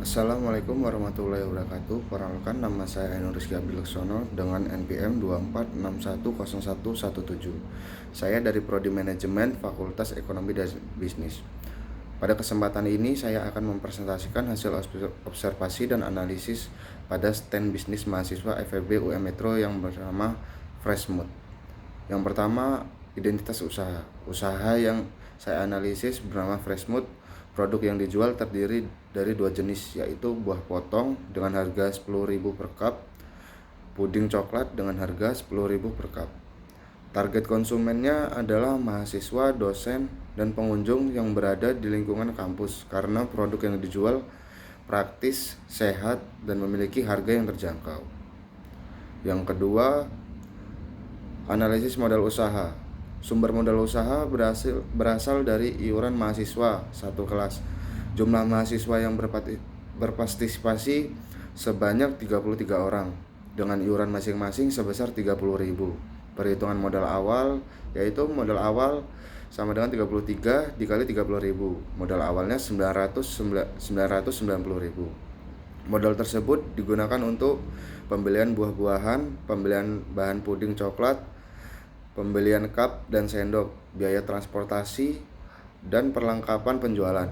Assalamualaikum warahmatullahi wabarakatuh. Perkenalkan, nama saya Ainur Rizky Abdilaksono dengan NPM 24610117. Saya dari Prodi Manajemen Fakultas Ekonomi dan Bisnis. Pada kesempatan ini saya akan mempresentasikan hasil observasi dan analisis pada stand bisnis mahasiswa FEB UM Metro yang bernama Freshmood. Yang pertama, identitas usaha. Usaha yang saya analisis bernama Freshmood. Produk yang dijual terdiri dari dua jenis, yaitu buah potong dengan harga 10.000 per cup, puding coklat dengan harga 10.000 per cup. Target konsumennya adalah mahasiswa, dosen, dan pengunjung yang berada di lingkungan kampus karena produk yang dijual praktis, sehat, dan memiliki harga yang terjangkau. Yang kedua, analisis modal usaha. Sumber modal usaha berasal dari iuran mahasiswa satu kelas. Jumlah mahasiswa yang berpartisipasi sebanyak 33 orang dengan iuran masing-masing sebesar 30.000. Perhitungan modal awal, yaitu modal awal sama dengan 33 dikali 30.000. Modal awalnya 990.000. Modal tersebut digunakan untuk pembelian buah-buahan, pembelian bahan puding coklat, pembelian cup dan sendok, biaya transportasi, dan perlengkapan penjualan.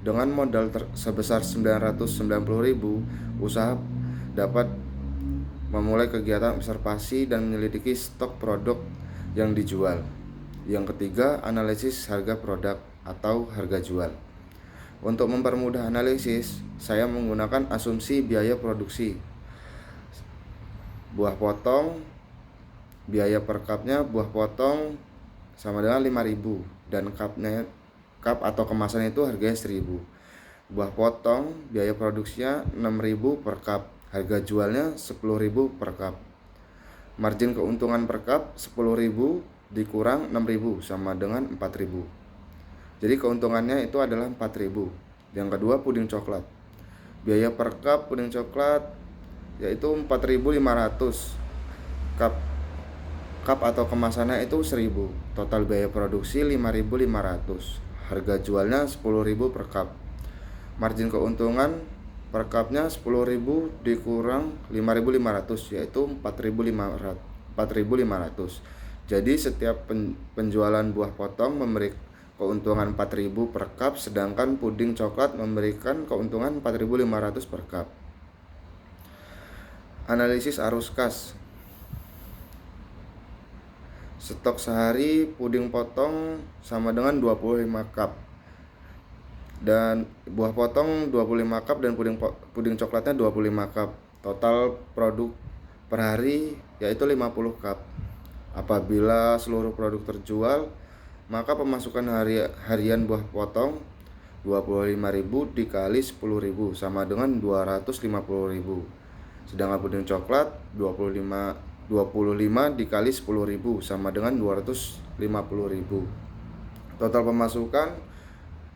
Dengan modal sebesar 990.000, usaha dapat memulai kegiatan observasi dan menyelidiki stok produk yang dijual. Yang ketiga, analisis harga produk atau harga jual. Untuk mempermudah analisis, saya menggunakan asumsi biaya produksi. Buah potong, biaya per cupnya buah potong sama dengan 5.000 dan cup atau kemasan itu harganya 1.000. Buah potong biaya produksinya 6.000 per cup, harga jualnya 10.000 per cup. Margin keuntungan per cup 10.000 dikurang 6.000 sama dengan 4.000. Jadi keuntungannya itu adalah 4.000. Yang kedua, puding coklat. Biaya per cup puding coklat yaitu 4.500. Cup atau kemasannya itu 1.000. Total biaya produksi 5.500. Harga jualnya 10.000 per cup. Margin keuntungan per cupnya 10.000 dikurang 5.500 yaitu 4.500. Jadi setiap penjualan buah potong memberi keuntungan 4.000 per cup, sedangkan puding coklat memberikan keuntungan 4.500 per cup. Analisis arus kas. Stok sehari puding potong sama dengan 25 cup dan buah potong 25 cup dan puding coklatnya 25 cup. Total produk per hari yaitu 50 cup. Apabila seluruh produk terjual, maka pemasukan harian buah potong 25.000 dikali 10.000 sama dengan 250.000. Sedangkan puding coklat 25 dikali 10.000 sama dengan 250.000. Total pemasukan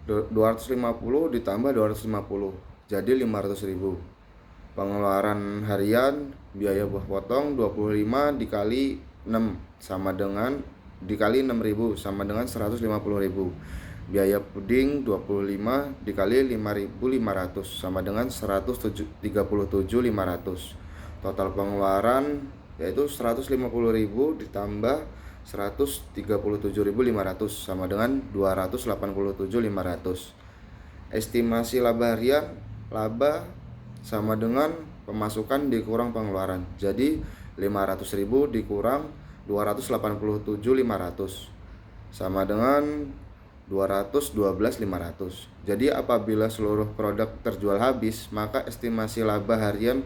250 ditambah 250 jadi 500.000. Pengeluaran harian biaya buah potong 25 dikali 6 sama dengan dikali 6.000 sama dengan 150.000. Biaya puding 25 dikali 5.500 sama dengan 137.500. Total pengeluaran yaitu 150.000 ditambah 137.500 sama dengan 287.500. Estimasi laba harian, laba sama dengan pemasukan dikurang pengeluaran. Jadi 500.000 dikurang 287.500 sama dengan 212.500. Jadi apabila seluruh produk terjual habis, maka estimasi laba harian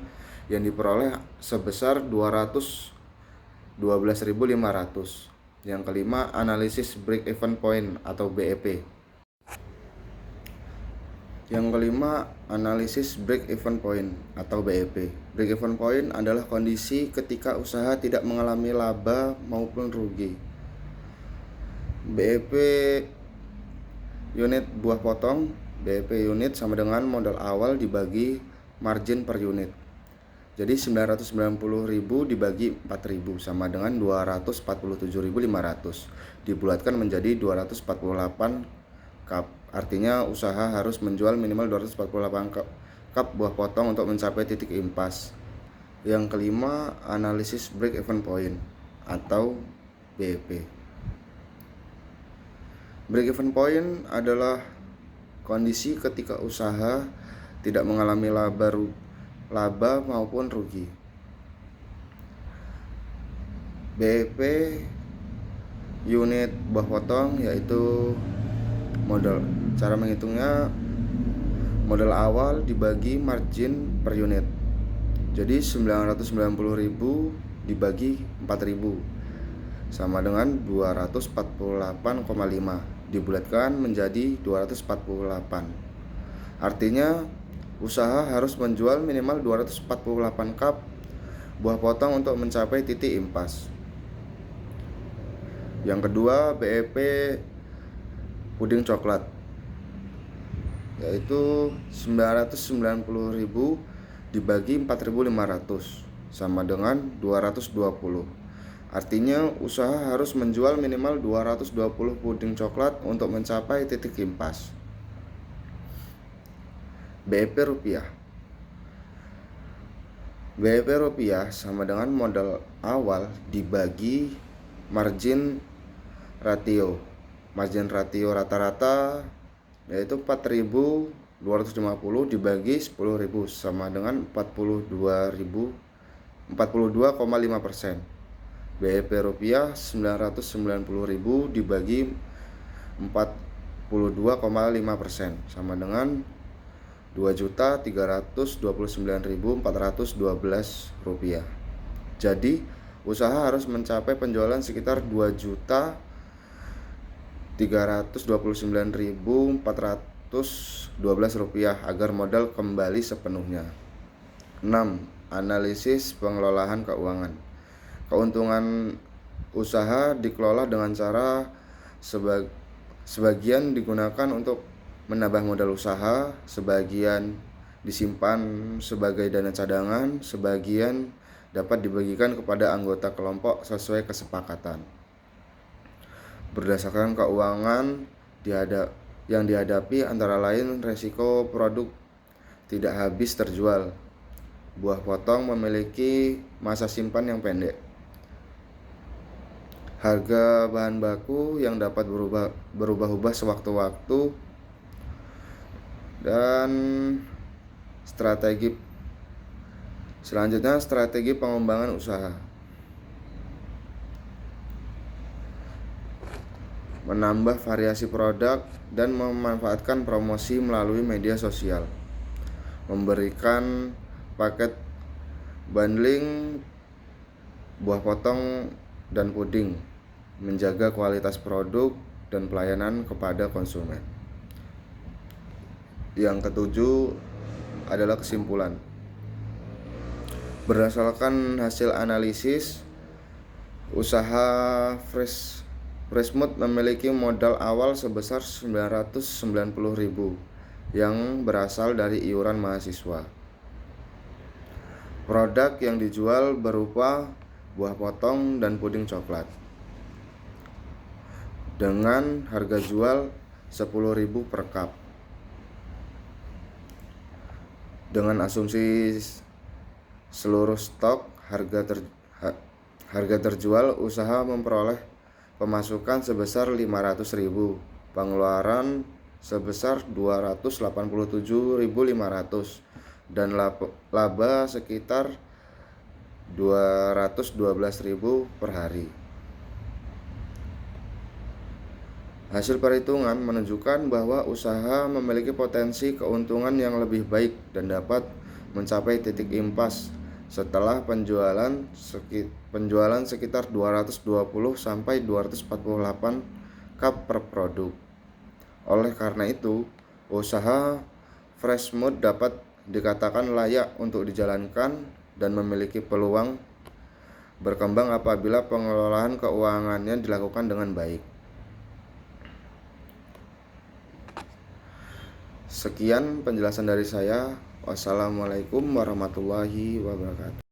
yang diperoleh sebesar 212.500. Yang kelima, analisis break even point atau BEP. Yang kelima, analisis break even point atau BEP. Break even point adalah kondisi ketika usaha tidak mengalami laba maupun rugi. BEP unit buah potong, BEP unit sama dengan modal awal dibagi margin per unit. Jadi 990.000 dibagi 4.000 sama dengan 247.500 dibulatkan menjadi 248 cup. Artinya usaha harus menjual minimal 248 cup buah potong untuk mencapai titik impas. Yang kelima, analisis break even point atau BEP. Break even point adalah kondisi ketika usaha tidak mengalami laba maupun rugi. BEP unit buah potong yaitu modal. Cara menghitungnya modal awal dibagi margin per unit. Jadi 990.000 dibagi 4.000 sama dengan 248,5 dibulatkan menjadi 248. Artinya usaha harus menjual minimal 248 cup buah potong untuk mencapai titik impas. Yang kedua, BEP puding coklat yaitu 990.000 dibagi 4.500 sama dengan 220. Artinya usaha harus menjual minimal 220 puding coklat untuk mencapai titik impas. BEP rupiah. BEP rupiah sama dengan modal awal dibagi margin ratio. Margin ratio rata-rata yaitu 4.250 dibagi 10.000 sama dengan 42,5%. BEP rupiah 990.000 dibagi 42,5% sama dengan 2.329.412 rupiah. Jadi usaha harus mencapai penjualan sekitar 2.329.412 rupiah agar modal kembali sepenuhnya. 6. Analisis pengelolaan keuangan. Keuntungan usaha dikelola dengan cara sebagian digunakan untuk menambah modal usaha, sebagian disimpan sebagai dana cadangan, sebagian dapat dibagikan kepada anggota kelompok sesuai kesepakatan. Berdasarkan keuangan yang dihadapi antara lain resiko produk tidak habis terjual. Buah potong memiliki masa simpan yang pendek. Harga bahan baku yang dapat berubah-ubah sewaktu-waktu dan strategi pengembangan usaha. Menambah variasi produk dan memanfaatkan promosi melalui media sosial. Memberikan paket bundling buah potong dan puding, menjaga kualitas produk dan pelayanan kepada konsumen. Yang ketujuh adalah kesimpulan. Berdasarkan hasil analisis, usaha Freshmood memiliki modal awal sebesar 990.000 yang berasal dari iuran mahasiswa. Produk yang dijual berupa buah potong dan puding coklat dengan harga jual 10.000 per cup. Dengan asumsi seluruh stok harga terjual, usaha memperoleh pemasukan sebesar 500.000, pengeluaran sebesar 287.500 dan laba sekitar 212.000 per hari. Hasil perhitungan menunjukkan bahwa usaha memiliki potensi keuntungan yang lebih baik dan dapat mencapai titik impas setelah penjualan sekitar 220 sampai 248 cup per produk. Oleh karena itu, usaha Freshmood dapat dikatakan layak untuk dijalankan dan memiliki peluang berkembang apabila pengelolaan keuangannya dilakukan dengan baik. Sekian penjelasan dari saya. Wassalamualaikum warahmatullahi wabarakatuh.